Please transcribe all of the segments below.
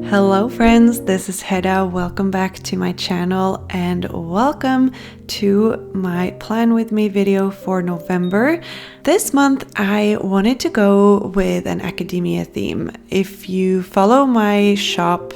Hello friends, this is Hedda. Welcome back to my channel and welcome to my plan with me video for November. This month I wanted to go with an academia theme. If you follow my shop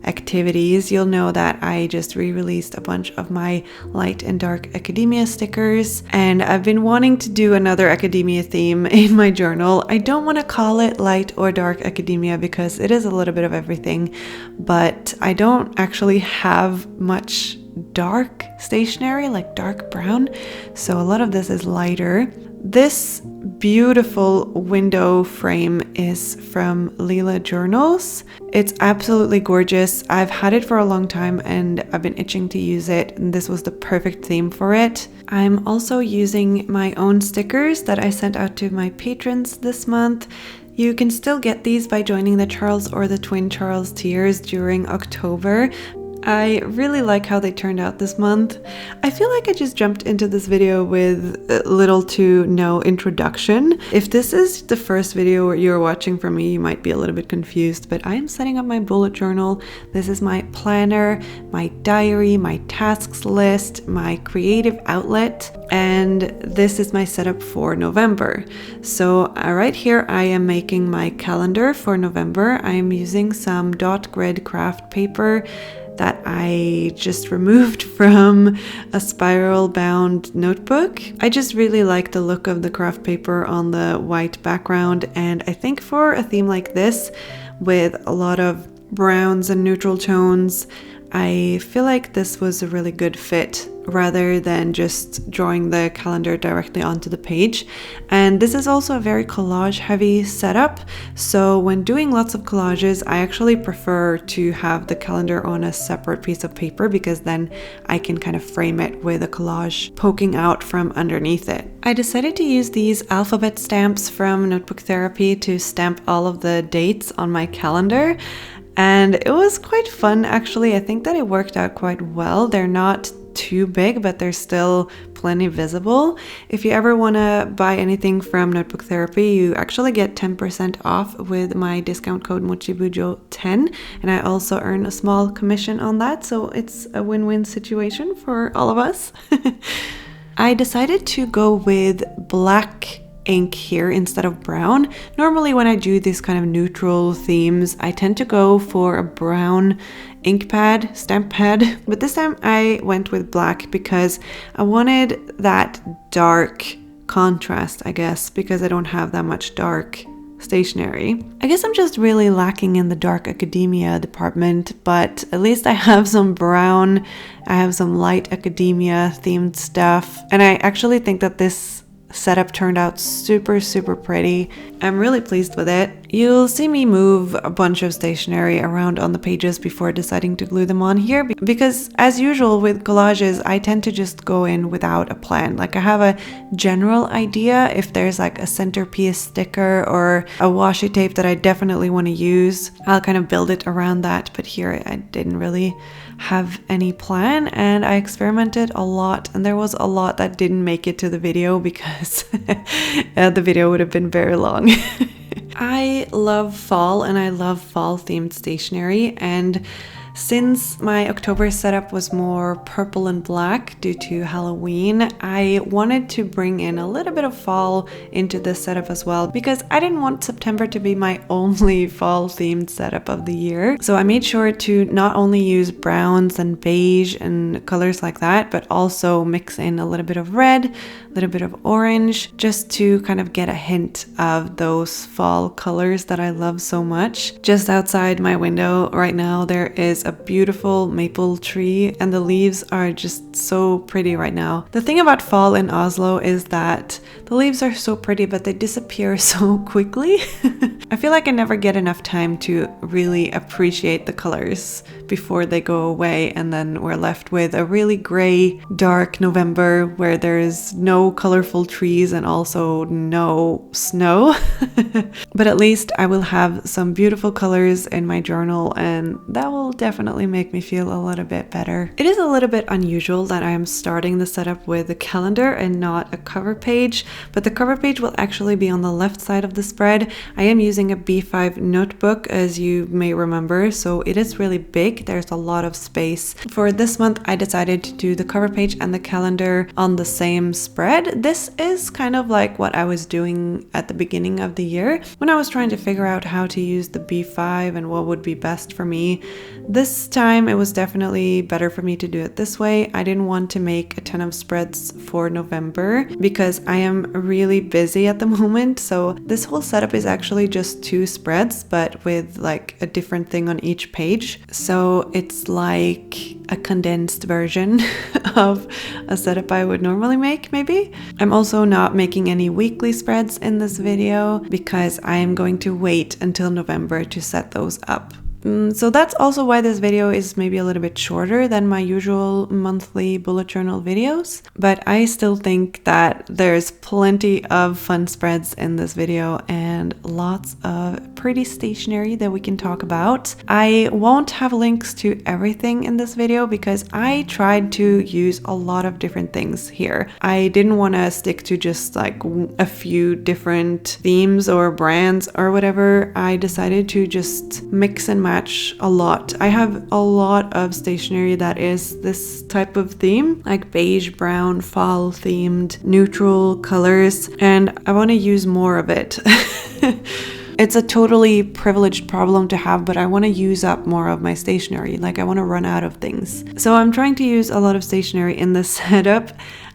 activities, you'll know that I just re-released a bunch of my light and dark academia stickers, and I've been wanting to do another academia theme in my journal. I don't want to call it light or dark academia because it is a little bit of everything, but I don't actually have much dark stationery, like dark brown, so a lot of this is lighter. This beautiful window frame is from Lila Journals. It's absolutely gorgeous. I've had it for a long time and I've been itching to use it, and this was the perfect theme for it. I'm also using my own stickers that I sent out to my patrons this month. You can still get these by joining the Charles or the Twin Charles tiers during October. I really like how they turned out this month. I feel like I just jumped into this video with little to no introduction. If this is the first video you're watching from me, you might be a little bit confused, but I am setting up my bullet journal. This is my planner, my diary, my tasks list, my creative outlet, and this is my setup for November. So right here I am making my calendar for November. I am using some dot grid craft paper that I just removed from a spiral bound notebook. I just really like the look of the craft paper on the white background, and I think for a theme like this with a lot of browns and neutral tones, I feel like this was a really good fit rather than just drawing the calendar directly onto the page. And this is also a very collage heavy setup, so when doing lots of collages I actually prefer to have the calendar on a separate piece of paper because then I can kind of frame it with a collage poking out from underneath it. I decided to use these alphabet stamps from Notebook Therapy to stamp all of the dates on my calendar, and it was quite fun actually. I think that it worked out quite well. They're not too big, but they're still plenty visible. If you ever want to buy anything from Notebook Therapy, you actually get 10% off with my discount code mochibujo10, and I also earn a small commission on that, so it's a win-win situation for all of us. I decided to go with black ink here instead of brown. Normally when I do these kind of neutral themes, I tend to go for a brown ink pad, stamp pad, but this time I went with black because I wanted that dark contrast, I guess, because I don't have that much dark stationery. I guess I'm just really lacking in the dark academia department, but at least I have some brown, I have some light academia themed stuff, and I actually think that this setup turned out super pretty. I'm really pleased with it. You'll see me move a bunch of stationery around on the pages before deciding to glue them on here because as usual with collages I tend to just go in without a plan. Like I have a general idea if there's like a centerpiece sticker or a washi tape that I definitely want to use, I'll kind of build it around that, but here I didn't really have any plan and I experimented a lot, and there was a lot that didn't make it to the video because the video would have been very long. I love fall and I love fall themed stationery, and since my October setup was more purple and black due to Halloween, I wanted to bring in a little bit of fall into this setup as well because I didn't want September to be my only fall themed setup of the year. So I made sure to not only use browns and beige and colors like that, but also mix in a little bit of red, a little bit of orange, just to kind of get a hint of those fall colors that I love so much. Just outside my window right now there is a beautiful maple tree and the leaves are just so pretty right now. The thing about fall in Oslo is that the leaves are so pretty but they disappear so quickly. I feel like I never get enough time to really appreciate the colors before they go away, and then we're left with a really gray, dark November where there's no colorful trees and also no snow. But at least I will have some beautiful colors in my journal, and that will definitely definitely make me feel a little bit better. It is a little bit unusual that I am starting the setup with a calendar and not a cover page, but the cover page will actually be on the left side of the spread. I am using a B5 notebook, as you may remember, so it is really big. There's a lot of space. For this month, I decided to do the cover page and the calendar on the same spread. This is kind of like what I was doing at the beginning of the year when I was trying to figure out how to use the B5 and what would be best for me. This time it was definitely better for me to do it this way. I didn't want to make a ton of spreads for November because I am really busy at the moment. So this whole setup is actually just 2 spreads, but with like a different thing on each page. So it's like a condensed version of a setup I would normally make, maybe. I'm also not making any weekly spreads in this video because I am going to wait until November to set those up. So that's also why this video is maybe a little bit shorter than my usual monthly bullet journal videos. But I still think that there's plenty of fun spreads in this video and lots of pretty stationery that we can talk about. I won't have links to everything in this video because I tried to use a lot of different things here. I didn't want to stick to just like a few different themes or brands or whatever. I decided to just mix and match a lot. I have a lot of stationery that is this type of theme, like beige, brown, fall themed, neutral colors, and I want to use more of it. It's a totally privileged problem to have, but I want to use up more of my stationery. Like I want to run out of things. So I'm trying to use a lot of stationery in this setup.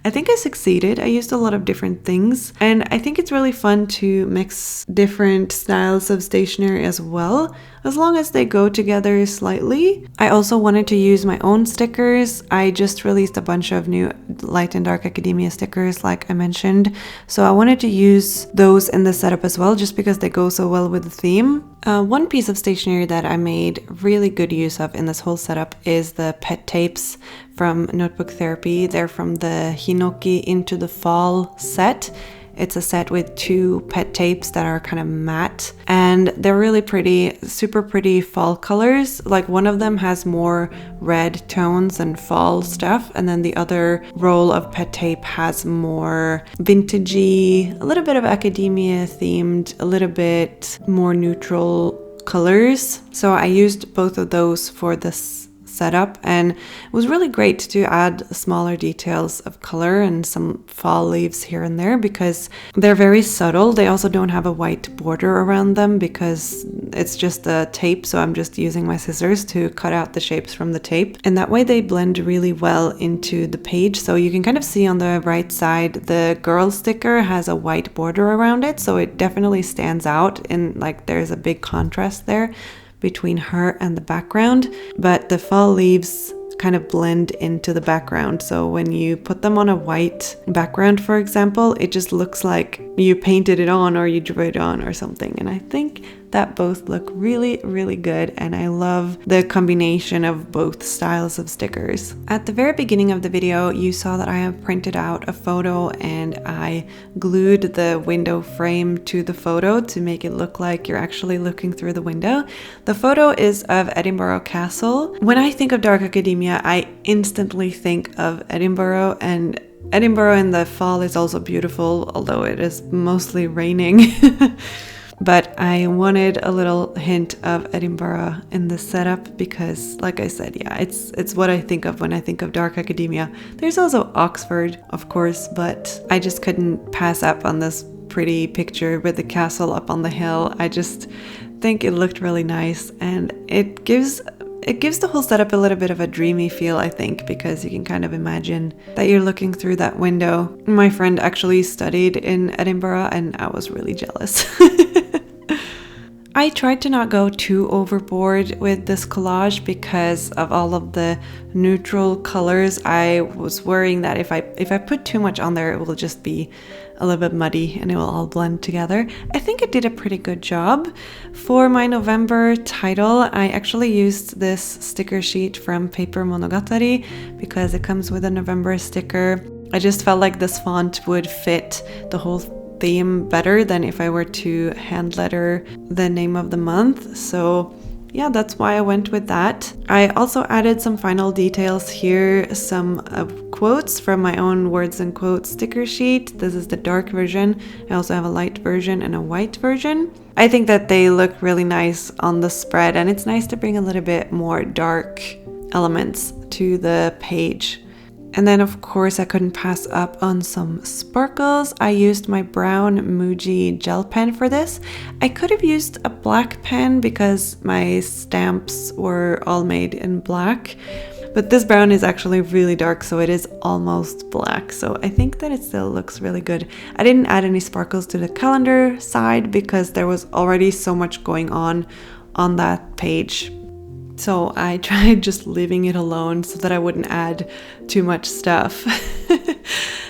I think I succeeded. I used a lot of different things, and I think it's really fun to mix different styles of stationery as well, as long as they go together slightly. I also wanted to use my own stickers. I just released a bunch of new Light and Dark Academia stickers, like I mentioned, so I wanted to use those in the setup as well, just because they go so well with the theme. One piece of stationery that I made really good use of in this whole setup is the pet tapes from Notebook Therapy. They're from the Hinoki Into the Fall set. It's a set with 2 pet tapes that are kind of matte, and they're really pretty, super pretty fall colors. Like one of them has more red tones and fall stuff, and then the other roll of pet tape has more vintagey, a little bit of academia themed, a little bit more neutral colors. So I used both of those for this setup, and it was really great to add smaller details of color and some fall leaves here and there because they're very subtle. They also don't have a white border around them because it's just a tape, so I'm just using my scissors to cut out the shapes from the tape, and that way they blend really well into the page. So you can kind of see on the right side the girl sticker has a white border around it, so it definitely stands out, and like there's a big contrast there between her and the background, but the fall leaves kind of blend into the background. So when you put them on a white background, for example, it just looks like you painted it on or you drew it on or something. And I think that both look really, really good, and I love the combination of both styles of stickers. At the very beginning of the video, you saw that I have printed out a photo and I glued the window frame to the photo to make it look like you're actually looking through the window. The photo is of Edinburgh Castle. When I think of Dark Academia, I instantly think of Edinburgh, and Edinburgh in the fall is also beautiful, although it is mostly raining. But I wanted a little hint of Edinburgh in this setup because, like I said, yeah, it's what I think of when I think of Dark Academia. There's also Oxford, of course, but I just couldn't pass up on this pretty picture with the castle up on the hill. I just think it looked really nice, and it gives the whole setup a little bit of a dreamy feel, I think, because you can kind of imagine that you're looking through that window. My friend actually studied in Edinburgh, and I was really jealous. I tried to not go too overboard with this collage because of all of the neutral colors. I was worrying that if I put too much on there, it will just be a little bit muddy and it will all blend together. I think it did a pretty good job. For my November title, I actually used this sticker sheet from Paper Monogatari because it comes with a November sticker. I just felt like this font would fit the whole theme better than if I were to hand letter the name of the month. So yeah, that's why I went with that. I also added some final details here, some quotes from my own words and quotes sticker sheet. This is the dark version. I also have a light version and a white version. I think that they look really nice on the spread, and it's nice to bring a little bit more dark elements to the page. And then of course I couldn't pass up on some sparkles. I used my brown Muji gel pen for this. I could have used a black pen because my stamps were all made in black, but this brown is actually really dark, so it is almost black. So I think that it still looks really good. I didn't add any sparkles to the calendar side because there was already so much going on that page. So I tried just leaving it alone so that I wouldn't add too much stuff.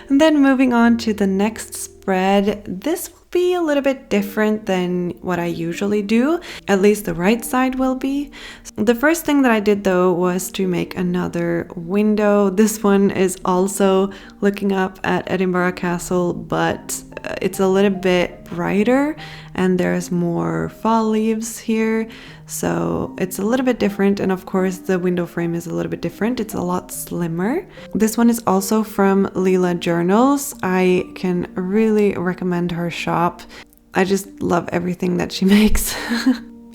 And then moving on to the next spread, this will be a little bit different than what I usually do. At least the right side will be. The first thing that I did though was to make another window. This one is also looking up at Edinburgh Castle, but it's a little bit brighter and there's more fall leaves here, so it's a little bit different. And of course the window frame is a little bit different. It's a lot slimmer. This one is also from Leela Journals. I can really recommend her shop. I just love everything that she makes.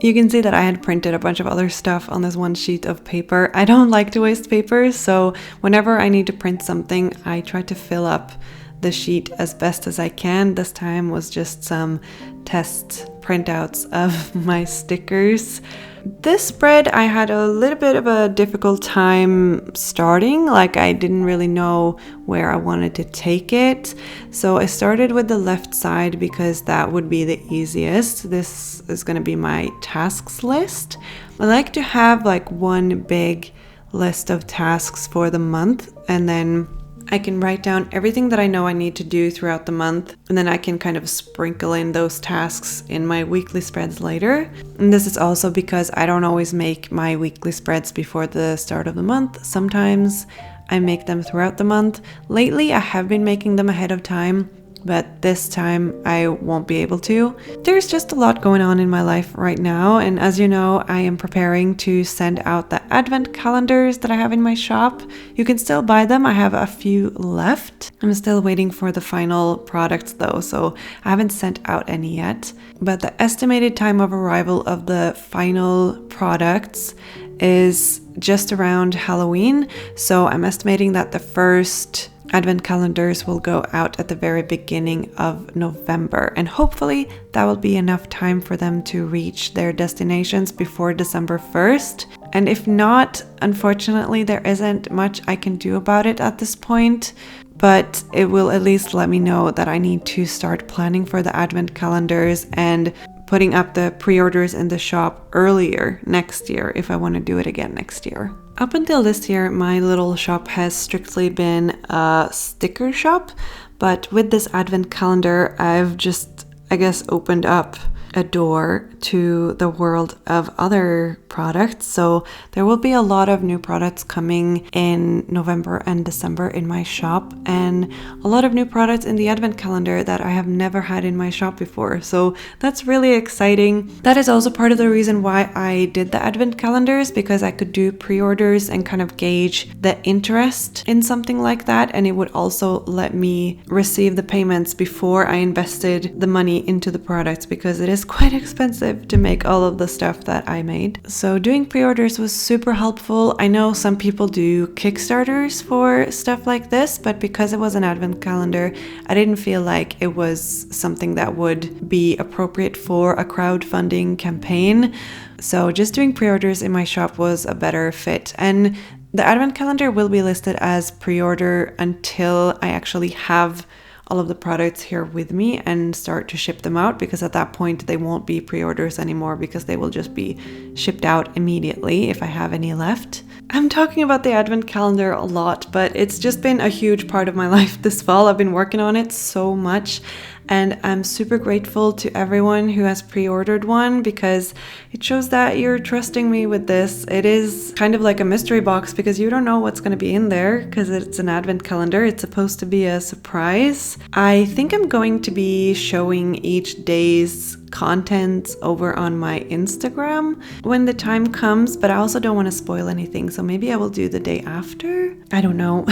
You can see that I had printed a bunch of other stuff on this one sheet of paper. I don't like to waste paper, so whenever I need to print something, I try to fill up the sheet as best as I can. This time was just some test printouts of my stickers. This spread I had a little bit of a difficult time starting, like I didn't really know where I wanted to take it. So I started with the left side because that would be the easiest. This is going to be my tasks list. I like to have like one big list of tasks for the month, and then I can write down everything that I know I need to do throughout the month, and then I can kind of sprinkle in those tasks in my weekly spreads later. And this is also because I don't always make my weekly spreads before the start of the month. Sometimes I make them throughout the month. Lately I have been making them ahead of time, but this time I won't be able to. There's just a lot going on in my life right now, and as you know, I am preparing to send out the advent calendars that I have in my shop. You can still buy them, I have a few left. I'm still waiting for the final products though, so I haven't sent out any yet. But the estimated time of arrival of the final products is just around Halloween, so I'm estimating that the first advent calendars will go out at the very beginning of November, and hopefully that will be enough time for them to reach their destinations before December 1st. And if not, unfortunately there isn't much I can do about it at this point, but it will at least let me know that I need to start planning for the advent calendars and putting up the pre-orders in the shop earlier next year if I want to do it again next year. Up until this year, my little shop has strictly been a sticker shop, but with this advent calendar, I've just, I guess, opened up a door to the world of other products. So there will be a lot of new products coming in November and December in my shop, and a lot of new products in the advent calendar that I have never had in my shop before. So that's really exciting. That is also part of the reason why I did the advent calendars, because I could do pre-orders and kind of gauge the interest in something like that, and it would also let me receive the payments before I invested the money into the products, because it is quite expensive to make all of the stuff that I made. So doing pre-orders was super helpful. I know some people do Kickstarters for stuff like this, but because it was an advent calendar, I didn't feel like it was something that would be appropriate for a crowdfunding campaign. So just doing pre-orders in my shop was a better fit. And the advent calendar will be listed as pre-order until I actually have all of the products here with me and start to ship them out, because at that point they won't be pre-orders anymore, because they will just be shipped out immediately if I have any left. I'm talking about the advent calendar a lot, but it's just been a huge part of my life this fall. I've been working on it so much, and I'm super grateful to everyone who has pre-ordered one because it shows that you're trusting me with this. It is kind of like a mystery box because you don't know what's going to be in there because it's an advent calendar. It's supposed to be a surprise. I think I'm going to be showing each day's contents over on my Instagram when the time comes, but I also don't want to spoil anything, so maybe I will do the day after. I don't know.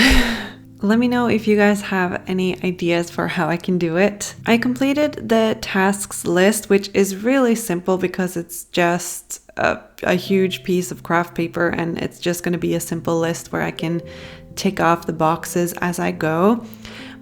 Let me know if you guys have any ideas for how I can do it. I completed the tasks list, which is really simple because it's just a huge piece of craft paper, and it's just going to be a simple list where I can tick off the boxes as I go.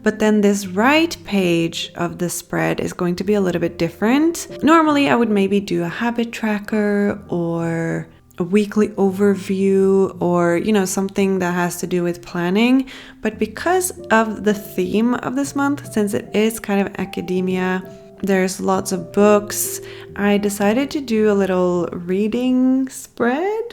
But then this right page of the spread is going to be a little bit different. Normally I would maybe do a habit tracker or a weekly overview or, you know, something that has to do with planning. But because of the theme of this month, since it is kind of academia, there's lots of books, I decided to do a little reading spread.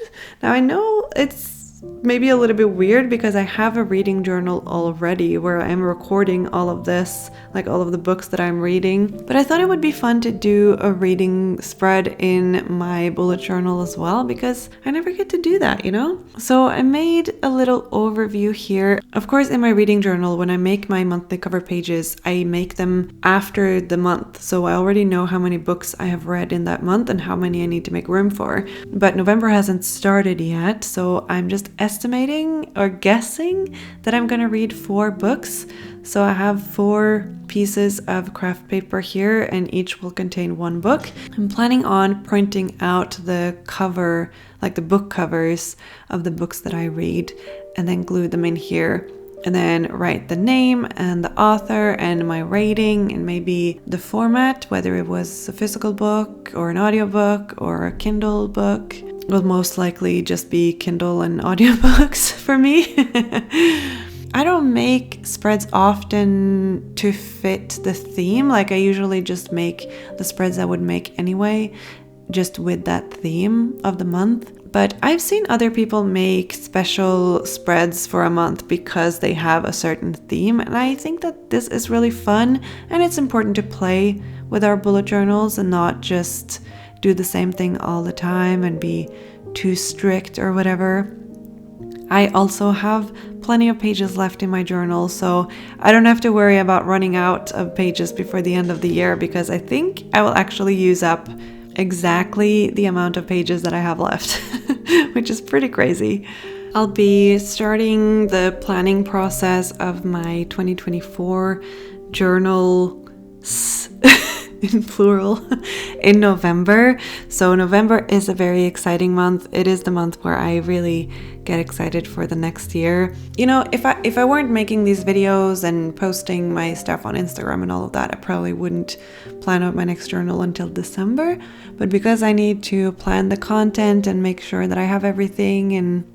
Now I know it's maybe a little bit weird because I have a reading journal already where I'm recording all of this, like all of the books that I'm reading. But I thought it would be fun to do a reading spread in my bullet journal as well because I never get to do that, you know? So I made a little overview here. Of course, in my reading journal, when I make my monthly cover pages, I make them after the month. So I already know how many books I have read in that month and how many I need to make room for. But November hasn't started yet, so I'm just estimating or guessing that I'm gonna read 4 books. So I have 4 pieces of craft paper here and each will contain 1 book. I'm planning on printing out the cover, like the book covers of the books that I read, and then glue them in here. And then write the name and the author and my rating and maybe the format, whether it was a physical book or an audiobook or a Kindle book. Will most likely just be Kindle and audiobooks for me. I don't make spreads often to fit the theme. Like I usually just make the spreads I would make anyway, just with that theme of the month. But I've seen other people make special spreads for a month because they have a certain theme. And I think that this is really fun and it's important to play with our bullet journals and not just do the same thing all the time and be too strict or whatever. I also have plenty of pages left in my journal, so I don't have to worry about running out of pages before the end of the year because I think I will actually use up exactly the amount of pages that I have left, which is pretty crazy. I'll be starting the planning process of my 2024 journal in plural in November. So November is a very exciting month. It is the month where I really get excited for the next year. You know, if I weren't making these videos and posting my stuff on Instagram and all of that, I probably wouldn't plan out my next journal until December. But because I need to plan the content and make sure that I have everything and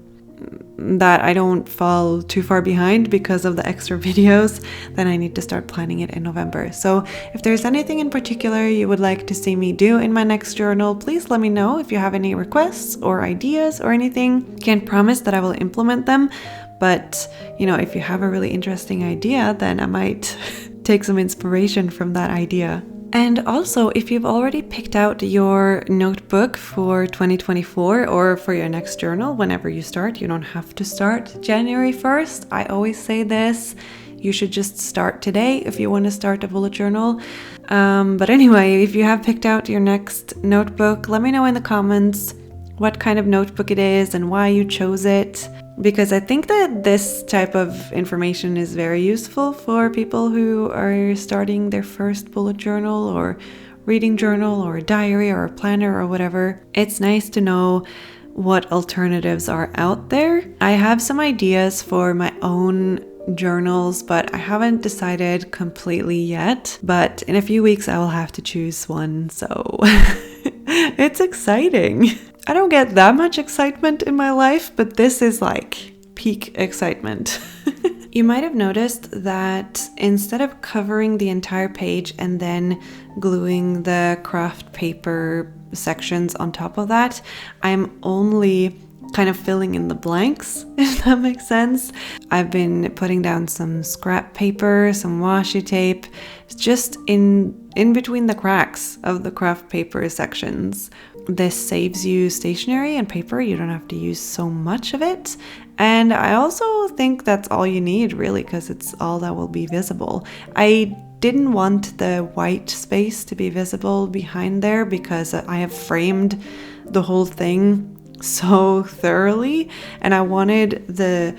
that I don't fall too far behind because of the extra videos, then I need to start planning it in November. So if there's anything in particular you would like to see me do in my next journal, please let me know if you have any requests or ideas or anything. Can't promise that I will implement them, but you know, if you have a really interesting idea, then I might take some inspiration from that idea. And also, if you've already picked out your notebook for 2024 or for your next journal, whenever you start, you don't have to start January 1st. I always say this, you should just start today if you want to start a bullet journal. But anyway, if you have picked out your next notebook, let me know in the comments what kind of notebook it is and why you chose it. Because I think that this type of information is very useful for people who are starting their first bullet journal or reading journal or a diary or a planner or whatever. It's nice to know what alternatives are out there. I have some ideas for my own journals, but I haven't decided completely yet. But in a few weeks I will have to choose one, so it's exciting. I don't get that much excitement in my life, but this is like peak excitement. You might have noticed that instead of covering the entire page and then gluing the craft paper sections on top of that, I'm only kind of filling in the blanks, if that makes sense. I've been putting down some scrap paper, some washi tape, just in between the cracks of the craft paper sections. This saves you stationery and paper. You don't have to use so much of it. And I also think that's all you need, really, because it's all that will be visible. I didn't want the white space to be visible behind there because I have framed the whole thing so thoroughly, and I wanted the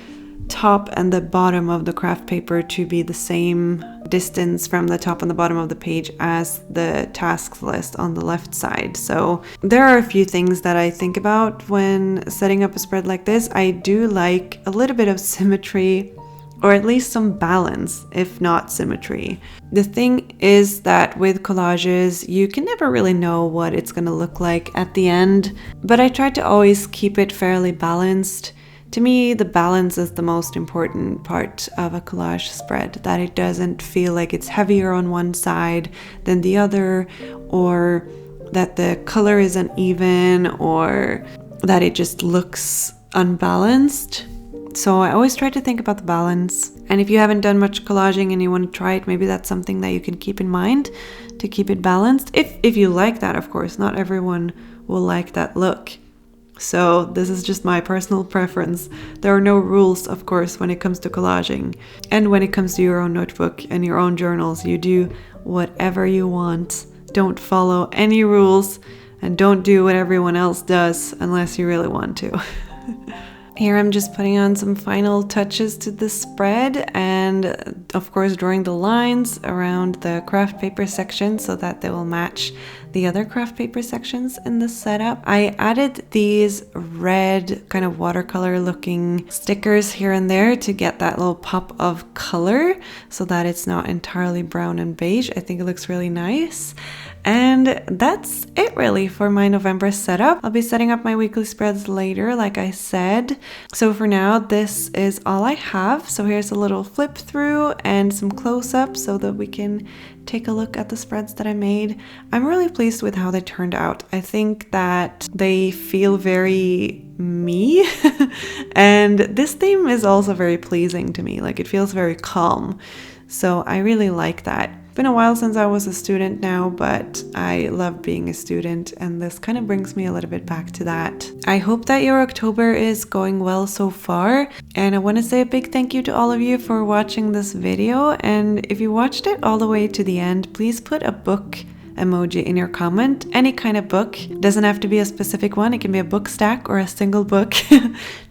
top and the bottom of the craft paper to be the same distance from the top and the bottom of the page as the tasks list on the left side. So there are a few things that I think about when setting up a spread like this. I do like a little bit of symmetry, or at least some balance, if not symmetry. The thing is that with collages, you can never really know what it's gonna look like at the end, but I try to always keep it fairly balanced. To me, the balance is the most important part of a collage spread, that it doesn't feel like it's heavier on one side than the other, or that the color is uneven, or that it just looks unbalanced. So I always try to think about the balance. And if you haven't done much collaging and you want to try it, maybe that's something that you can keep in mind to keep it balanced. If you like that, of course. Not everyone will like that look. So this is just my personal preference. There are no rules, of course, when it comes to collaging. And when it comes to your own notebook and your own journals, you do whatever you want. Don't follow any rules and don't do what everyone else does unless you really want to. Here I'm just putting on some final touches to the spread and of course drawing the lines around the craft paper section so that they will match the other craft paper sections in the setup. I added these red kind of watercolor looking stickers here and there to get that little pop of color so that it's not entirely brown and beige. I think it looks really nice. And that's it really for my November setup. I'll be setting up my weekly spreads later, like I said. So for now, this is all I have. So here's a little flip through and some close-ups so that we can take a look at the spreads that I made. I'm really pleased with how they turned out. I think that they feel very me. And this theme is also very pleasing to me. Like, it feels very calm. So I really like that. It's been a while since I was a student now, but I love being a student, and this kind of brings me a little bit back to that. I hope that your October is going well so far, and I want to say a big thank you to all of you for watching this video. And if you watched it all the way to the end, please put a book emoji in your comment. Any kind of book. Doesn't have to be a specific one. It can be a book stack or a single book.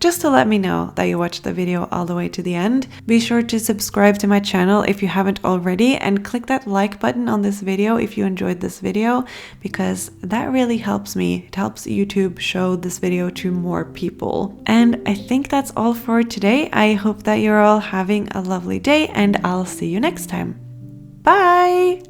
Just to let me know that you watched the video all the way to the end. Be sure to subscribe to my channel if you haven't already, and click that like button on this video if you enjoyed this video, because that really helps me. It helps YouTube show this video to more people. And I think that's all for today. I hope that you're all having a lovely day, and I'll see you next time. Bye!